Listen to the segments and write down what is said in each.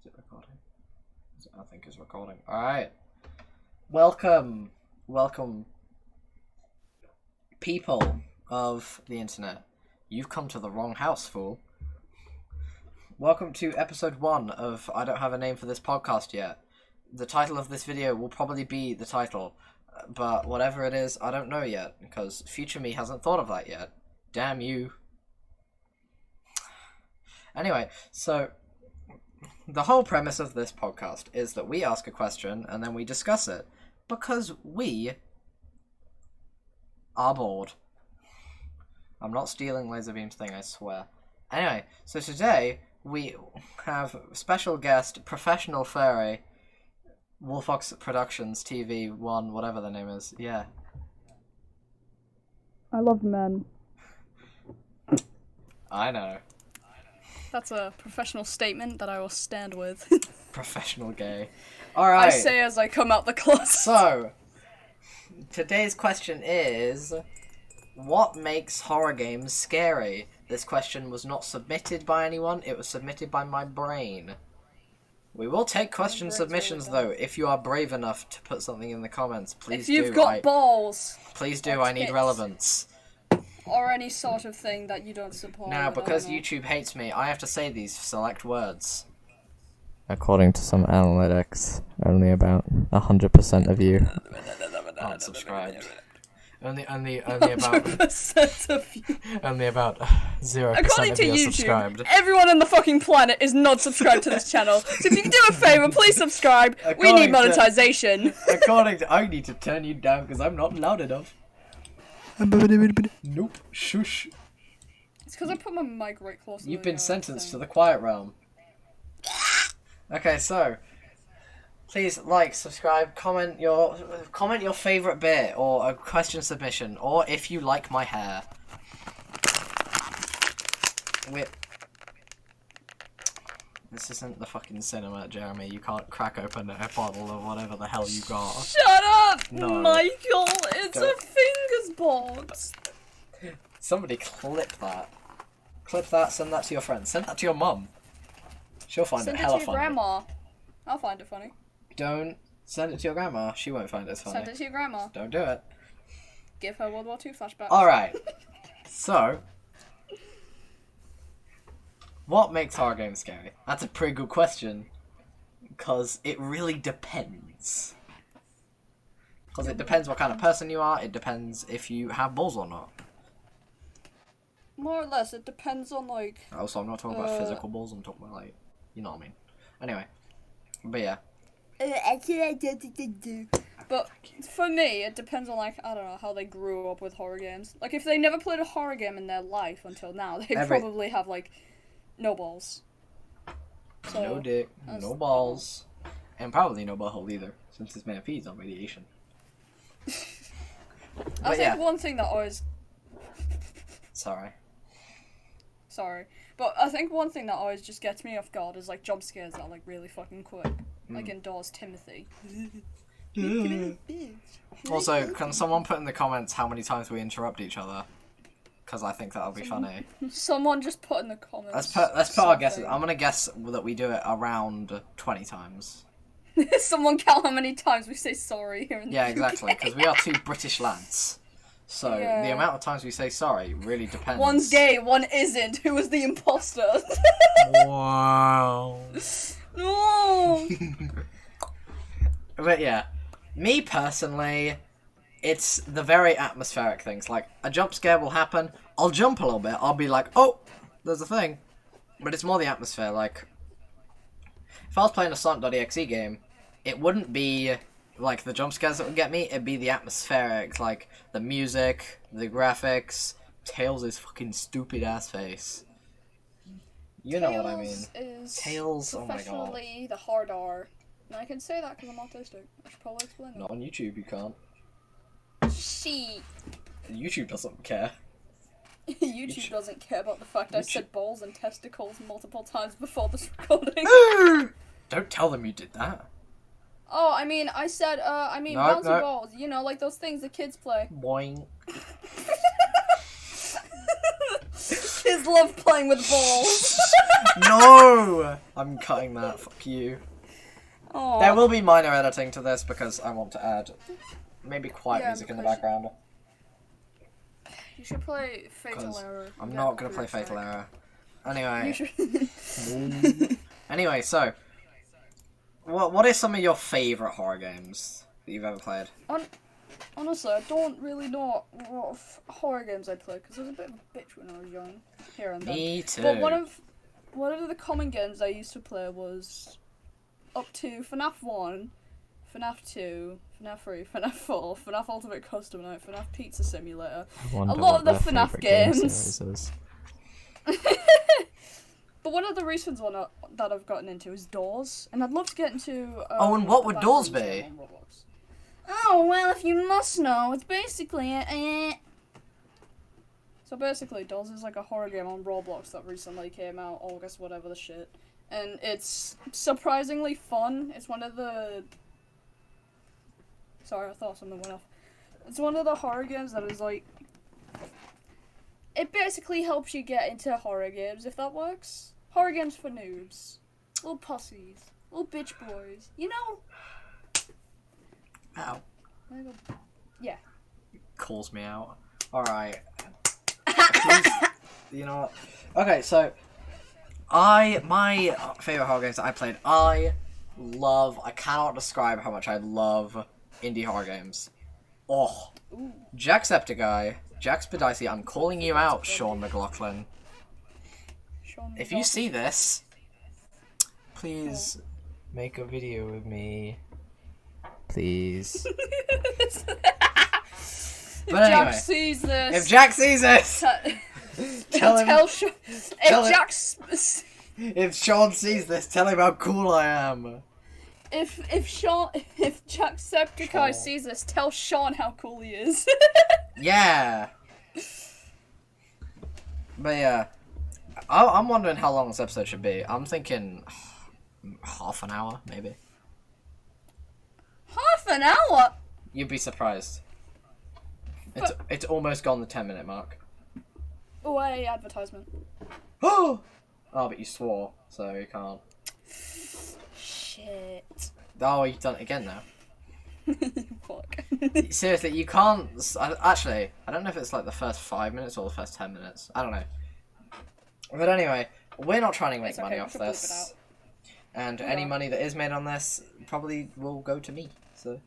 it recording? I think it's recording. Alright. Welcome, people of the internet. You've come to the wrong house, fool. Welcome to episode 1 of I Don't Have a Name for This Podcast Yet. The title of this video will probably be the title, but whatever it is, I don't know yet, because future me hasn't thought of that yet. Damn you. Anyway, so the whole premise of this podcast is that we ask a question and then we discuss it, because we are bored. I'm not stealing Laserbeam's thing, I swear. Anyway, so today we have special guest, professional furry, Wolfox Productions TV 1, whatever the name is. Yeah. I love men. I know. That's a professional statement that I will stand with. Professional gay. Alright. I say as I come out the closet. So, today's question is, what makes horror games scary? This question was not submitted by anyone, it was submitted by my brain. We will take question submissions though, if you are brave enough to put something in the comments. Please do. If you've got balls. Please do, I need relevance. Or any sort of thing that you don't support. Now, because YouTube hates me, I have to say these select words. According to some analytics, only about 100% of you aren't subscribed. Only about 100% of you. Only about 0% According of to you are YouTube, subscribed. everyone on the fucking planet is not subscribed to this channel. So if you can do a favor, please subscribe. We need monetization. According to, I need to turn you down because I'm not loud enough. Nope. Shush. It's because I put my mic right close to You've been sentenced to the quiet realm. Okay, so please like, subscribe, comment your favorite bit or a question submission, or if you like my hair. This isn't the fucking cinema, Jeremy. You can't crack open a bottle of whatever the hell you got. Shut up, No. Michael! It's a fingers box. Somebody clip that. Clip that, send that to your friends. Send that to your mum. She'll find it hella funny. Send it to your grandma. I'll find it funny. Don't send it to your grandma. She won't find it funny. Send it to your grandma. Don't do it. Give her World War II flashbacks. Alright. So, what makes horror games scary? That's a pretty good question. Because it really depends. Because it depends what kind of person you are. It depends if you have balls or not. More or less, it depends on, like... Also, I'm not talking about physical balls. I'm talking about, like, you know what I mean. Anyway. But yeah. But for me, it depends on, like, I don't know, how they grew up with horror games. Like, if they never played a horror game in their life until now, they probably have, like, no balls. So, no dick, no balls, and probably no butthole either, since this man feeds on radiation. I think one thing that always... Sorry. But I think one thing that always just gets me off guard is, like, jump scares that are, like, really fucking quick. Like in Doors Timothy. Also, can someone put in the comments how many times we interrupt each other? Because I think that'll be funny. Someone just put in the comments. Let's put our guesses. I'm gonna guess that we do it around 20 times. Someone count how many times we say sorry here in the Yeah, exactly, because we are two British lads. So, the amount of times we say sorry really depends. One's gay, one isn't. Who was the imposter? Wow. No! But yeah, me personally, it's the very atmospheric things. Like, a jump scare will happen, I'll jump a little bit, I'll be like, oh, there's a thing. But it's more the atmosphere, like, if I was playing a Sonic.exe game, it wouldn't be, like, the jump scares that would get me, it'd be the atmospheric, like, the music, the graphics, Tails' fucking stupid ass face. You know what I mean. Tails, oh my god. Professionally the hard R. And I can say that because I'm autistic. I should probably explain that. Not on YouTube, you can't. She. YouTube doesn't care. YouTube doesn't care about the fact I said balls and testicles multiple times before this recording. Don't tell them you did that. Oh, I mean, I said, bouncy balls. You know, like those things the kids play. Boing. Kids love playing with balls. No! I'm cutting that. Fuck you. Aww. There will be minor editing to this because I want to add maybe quiet music in the because background. You should play Fatal Error. I'm not gonna play Fatal Error. Anyway. You should. Anyway, so what are some of your favourite horror games that you've ever played? Honestly, I don't really know what horror games I played because I was a bit of a bitch when I was young. Here and then. Me too. But one of the common games I used to play was up to FNAF 1, FNAF 2, FNAF 3, FNAF 4, FNAF Ultimate Custom Night, FNAF Pizza Simulator. A lot of the FNAF games. But one of the recent ones that I've gotten into is Doors, and I'd love to get into. And what would Doors be? Oh well, if you must know, it's basically So basically, Doors is like a horror game on Roblox that recently came out, August, whatever the shit, and it's surprisingly fun. It's one of the. Sorry, I thought something went off. It's one of the horror games that is like. It basically helps you get into horror games, if that works. Horror games for noobs. Little pussies. Little bitch boys. You know? Ow. Yeah. Calls me out. Alright. You know what? Okay, so my favourite horror games that I played, I cannot describe how much I love indie horror games. Oh. Ooh. Jacksepticeye. Jackspedicy, I'm calling you out, Sean McLaughlin. If you see this, please make a video with me. Please. But anyway, Jack sees this. if Jack sees this, tell him. If Sean sees this, tell him how cool I am. If Jacksepticeye sees this, tell Sean how cool he is. Yeah. But yeah, I'm wondering how long this episode should be. I'm thinking half an hour, maybe. Half an hour? You'd be surprised. It's almost gone the 10-minute mark. Oh, hey, advertisement. Oh, but you swore, so you can't. Shit. Oh, you've done it again now. Fuck. Seriously, you can't. Actually, I don't know if it's like the first 5 minutes or the first 10 minutes. I don't know. But anyway, we're not trying to make money off this. And any money that is made on this probably will go to me. So,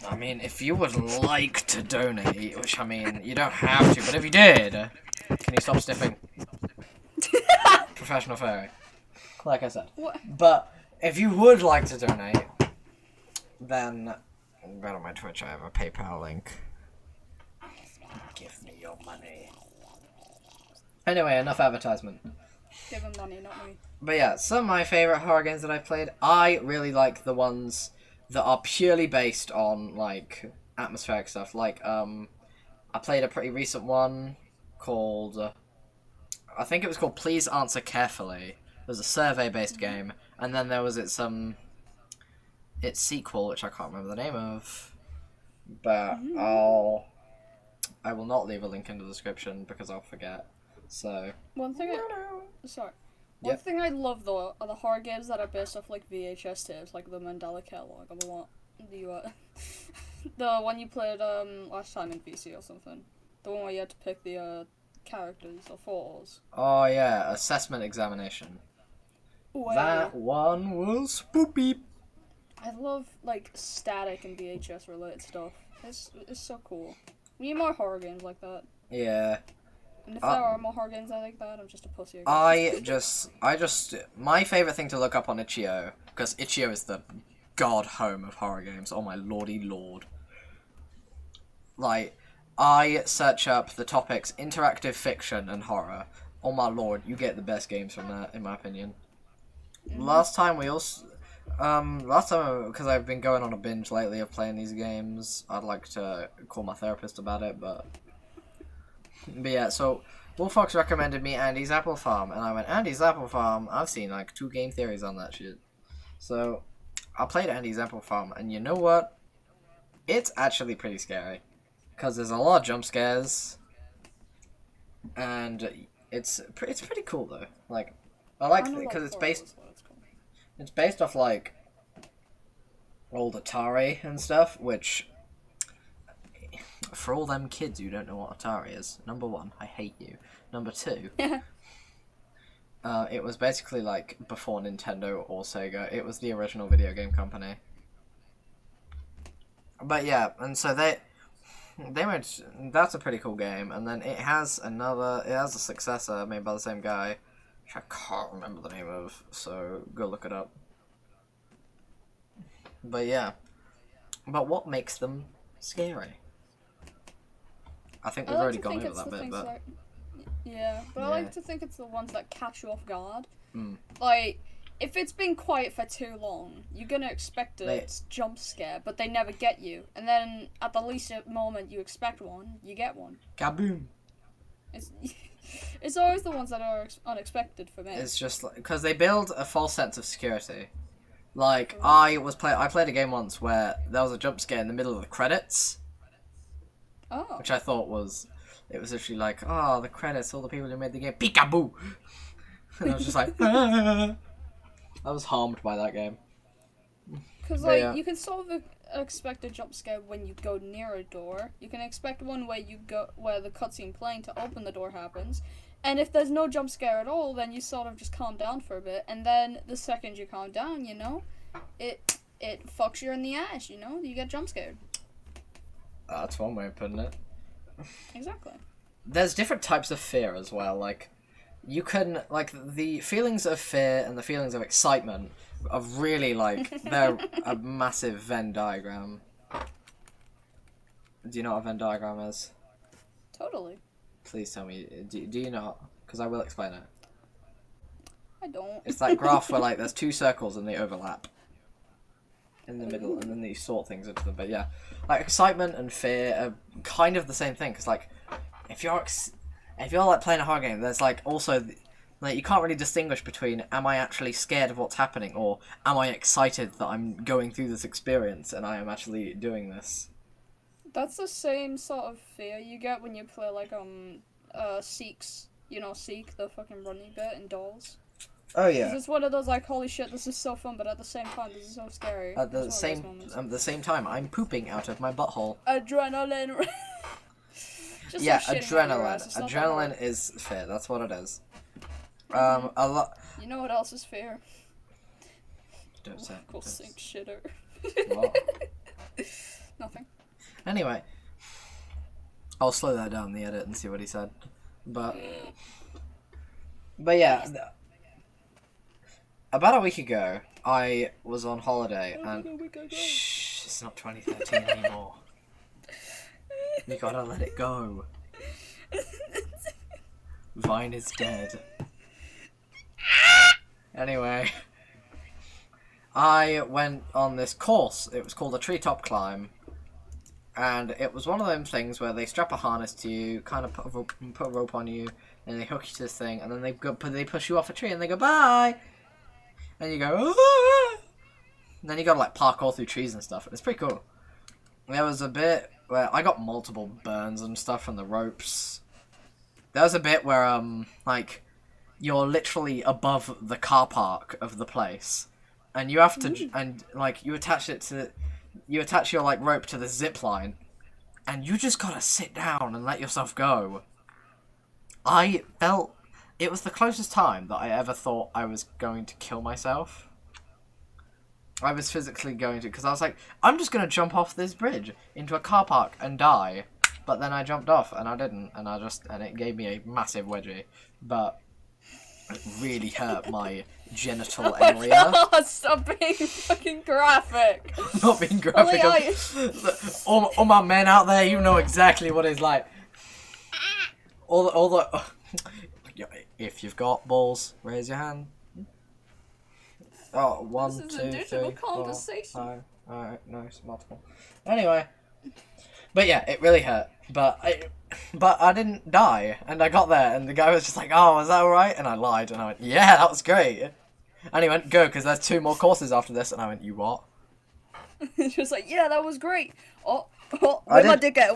I mean, if you would like to donate, which I mean, you don't have to, but if you did, can you stop sniffing? Professional fairy. Like I said. What? But if you would like to donate, then go to my Twitch. I have a PayPal link. Give me your money. Anyway, enough advertisement. Give him money, not me. But yeah, some of my favourite horror games that I've played, I really like the ones that are purely based on, like, atmospheric stuff. Like, I played a pretty recent one called, I think it was called Please Answer Carefully. It was a survey-based game, and then there was its sequel, which I can't remember the name of, but I will not leave a link in the description because I'll forget. So one thing I love though are the horror games that are based off like VHS tapes, like the Mandela Catalog or the one you played last time in PC or something. The one where you had to pick the characters or photos. Oh yeah, assessment examination. Wait. That one was spoopy. I love like static and VHS related stuff. It's so cool. We need more horror games like that. Yeah. And if there are more horror games like that, I'm just a pussy. I just my favourite thing to look up on Itch.io, because Itch.io is the god home of horror games. Oh my lordy lord. Like, I search up the topics interactive fiction and horror. Oh my lord, you get the best games from that, in my opinion. Last time, because I've been going on a binge lately of playing these games, I'd like to call my therapist about it, but yeah, so Wolfox recommended me Andy's Apple Farm, and I went, Andy's Apple Farm? I've seen like 2 game theories on that shit. So I played Andy's Apple Farm, and you know what? It's actually pretty scary, because there's a lot of jump scares, and it's pretty cool though. Like, I like it because it's based off like old Atari and stuff, which for all them kids who don't know what Atari is, number one, I hate you. Number two, it was basically like before Nintendo or Sega. It was the original video game company. But yeah, and so they made that's a pretty cool game, and then it has a successor made by the same guy, which I can't remember the name of, so go look it up. But yeah, but what makes them scary? I think we've already gone over that bit, but like, yeah, but I like to think it's the ones that catch you off guard. Mm. Like, if it's been quiet for too long, you're gonna expect a jump scare, but they never get you. And then at the least moment you expect one, you get one. Kaboom! It's always the ones that are unexpected for me. It's just like because they build a false sense of security. Like I played a game once where there was a jump scare in the middle of the credits. Oh. Which I thought was, it was literally like, oh, the credits, all the people who made the game, peekaboo! And I was just like, ah! I was harmed by that game. Because, like, you can sort of expect a jump scare when you go near a door. You can expect one where where the cutscene playing to open the door happens. And if there's no jump scare at all, then you sort of just calm down for a bit. And then the second you calm down, you know, it fucks you in the ass, you know? You get jump scared. That's one way of putting it. Exactly. There's different types of fear as well. Like, you can, like, the feelings of fear and the feelings of excitement are really, like, they're a massive Venn diagram. Do you know what a Venn diagram is? Totally. Please tell me. Do you not? Because I will explain it. I don't. It's that graph where, like, there's two circles and they overlap in the middle, and then you sort things into them. But yeah, like excitement and fear are kind of the same thing. Because like, if you're like playing a horror game, there's like also like you can't really distinguish between am I actually scared of what's happening or am I excited that I'm going through this experience and I am actually doing this. That's the same sort of fear you get when you play like Seeks. You know, Seek, the fucking running bit in Dolls. Oh yeah. It's one of those like, holy shit, this is so fun, but at the same time, this is so scary. At the same time, I'm pooping out of my butthole. Adrenaline. Just yeah, like adrenaline. Adrenaline is fear. That's what it is. A lot. You know what else is fear? Don't say. Cool sink shitter. What? Nothing. Anyway, I'll slow that down in the edit and see what he said. But yeah. About a week ago, I was on holiday, and shh, it's not 2013 anymore. You gotta let it go. Vine is dead. Anyway, I went on this course. It was called a treetop climb, and it was one of them things where they strap a harness to you, kind of put a rope on you, and they hook you to this thing, and then they push you off a tree, and they go bye. And you go, ah! And then you gotta like parkour through trees and stuff. It's pretty cool. There was a bit where I got multiple burns and stuff from the ropes. There was a bit where like you're literally above the car park of the place, and you have to and like you attach your like rope to the zip line, and you just gotta sit down and let yourself go. I felt. It was the closest time that I ever thought I was going to kill myself. I was physically going to, because I was like, I'm just going to jump off this bridge into a car park and die. But then I jumped off and I didn't, and it gave me a massive wedgie. But it really hurt my genital area. God, stop being fucking graphic. Not being graphic. All my men out there, you know exactly what it's like. All the if you've got balls, raise your hand. Oh, 1, 2, 3, 4, 5. Alright, nice, multiple. Anyway, but yeah, it really hurt. But I didn't die, and I got there, and the guy was just like, "Oh, is that alright?" And I lied, and I went, "Yeah, that was great." And he went, "Go, because there's 2 more courses after this." And I went, "You what?" She was like, "Yeah, that was great." Where'd my dick at?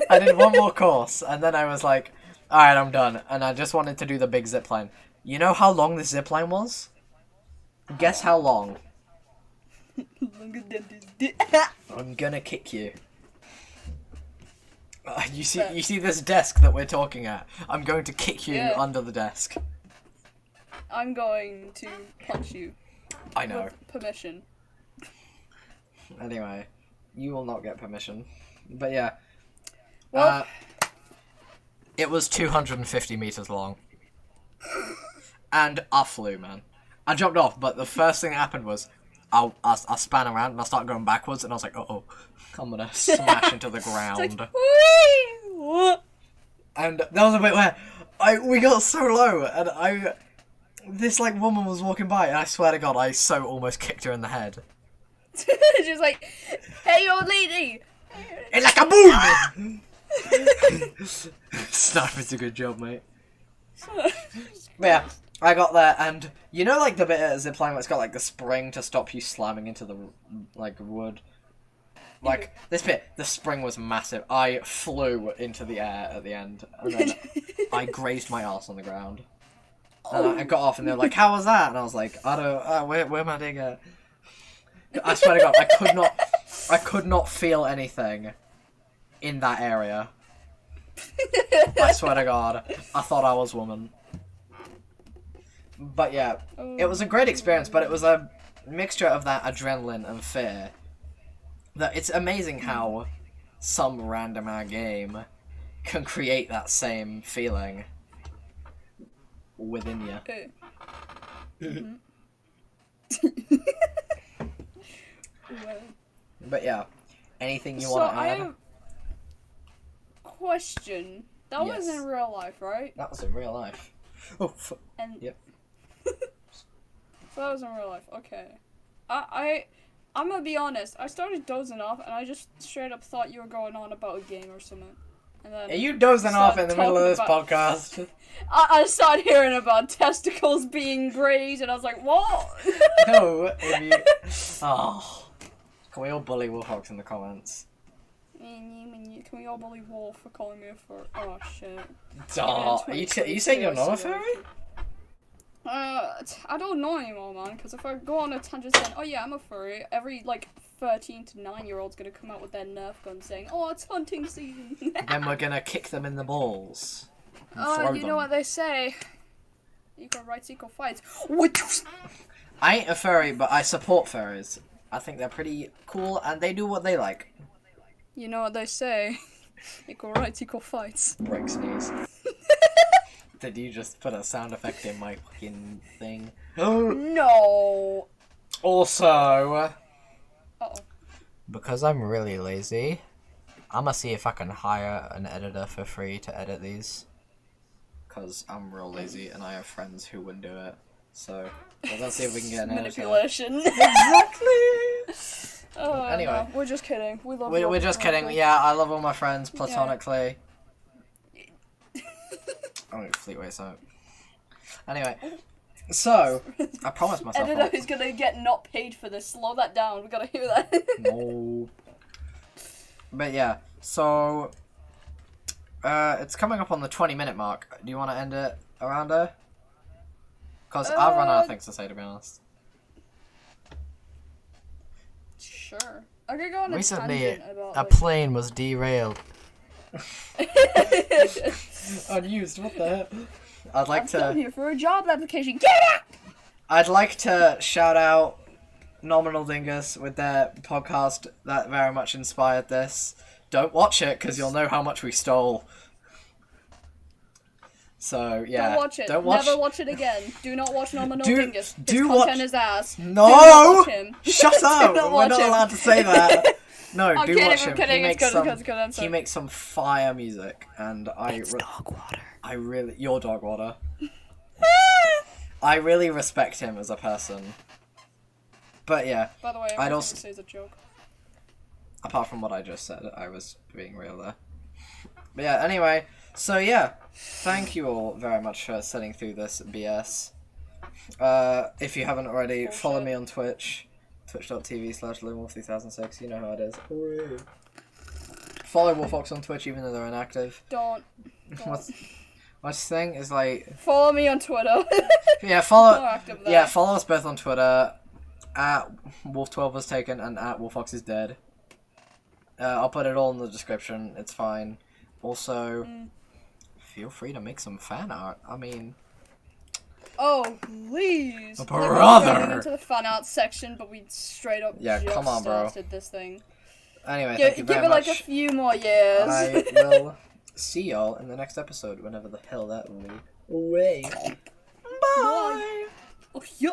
I did 1 more course, and then I was like, Alright, I'm done. And I just wanted to do the big zipline. You know how long this zipline was? Guess how long? I'm gonna kick you. You see this desk that we're talking at? I'm going to kick you under the desk. I'm going to punch you. I know. With permission. Anyway, you will not get permission. But yeah. Well, it was 250 meters long. And I flew, man. I jumped off, but the first thing that happened was I span around and I started going backwards, and I was like, uh-oh, I'm gonna smash into the ground. It's like, whee! And that was a bit where we got so low, and this like woman was walking by, and I swear to God, I so almost kicked her in the head. She was like, "Hey, old lady!" It's like a boom. Sniper's a good job, mate. But yeah, I got there, and you know, like the bit at zipline where it's got like the spring to stop you slamming into the like wood. Like this bit, the spring was massive. I flew into the air at the end, and then I grazed my arse on the ground. And I got off, and they were like, "How was that?" And I was like, "I don't. Where am I doing it?" I swear to God, I could not feel anything in that area. I swear to God, I thought I was woman. But yeah, it was a great experience, but it was a mixture of that adrenaline and fear. That it's amazing how some random game can create that same feeling within you. But yeah, anything you want to add? I have question. That was in real life, right? That was in real life. Oh, and yep. So that was in real life. Okay. I'm gonna be honest. I started dozing off, and I just straight up thought you were going on about a game or something. And then are you dozing off in the middle of this podcast? I started hearing about testicles being grazed, and I was like, "What?" No, if you. Oh, can we all bully Wolfhawks in the comments? Can we all bully Wolf for calling me a furry? Oh shit. Oh, are you saying you're not a furry? I don't know anymore, man, because if I go on a tangent saying, "Oh yeah, I'm a furry," every, 13 to 9-year-old's gonna come out with their Nerf gun saying, "Oh, it's hunting season." Then we're gonna kick them in the balls. Oh, you know what they say. Equal rights, equal fights. I ain't a furry, but I support furries. I think they're pretty cool, and they do what they like. You know what they say. Equal rights, equal fights. Break sneeze. Did you just put a sound effect in my fucking thing? No! Also... Uh-oh. Because I'm really lazy, I'm gonna see if I can hire an editor for free to edit these. Because I'm real lazy and I have friends who wouldn't do it. So, let's see if we can get an manipulation. Exactly! Oh, anyway. No, we're just kidding. We're just kidding. Yeah, I love all my friends platonically. Yeah. I'm gonna Fleetway so. Anyway. So, I promised myself. Editor who's gonna get not paid for this. Slow that down. We gotta hear that. No. But yeah, so it's coming up on the 20-minute mark. Do you want to end it around there? Because I've run out of things to say, to be honest. Sure. I could go on Recently, a tangent about, a plane was derailed. Unused. What the heck? I'd like I'm here for a job application. Get out! I'd like to shout out Nominal Dingus with their podcast that very much inspired this. Don't watch it because you'll know how much we stole. So yeah, don't watch it. Never watch it again. Do not watch Nominal Dingus. His content is ass. No, do not watch him. Shut up. We're not allowed to say that. No, I'm do kidding, watch I'm him. kidding. It's good. He makes some fire music, and It's dog water. Your dog water. I really respect him as a person. But yeah. By the way, I'd I'm also say it's a joke. Apart from what I just said, I was being real there. But yeah, anyway, so yeah, thank you all very much for sitting through this BS. If you haven't already, follow me on Twitch, twitch.tv/LoneWolf2006, you know how it is. Follow Wolfhawks on Twitch even though they're inactive. Don't. What's My thing is like, Follow me on Twitter. yeah, More follow, active there. yeah, follow us both on Twitter at Wolf12 was taken and at Wolfox is dead. I'll put it all in the description. It's fine. Also, feel free to make some fan art. I mean, oh please, brother. Like, we're going into the fan art section, but we straight up Yeah, just come on, bro. started this thing. Anyway, thank you very Give it much. like a few more years. I will see y'all in the next episode, whenever the hell that will be. Away. Bye. Oh, yeah.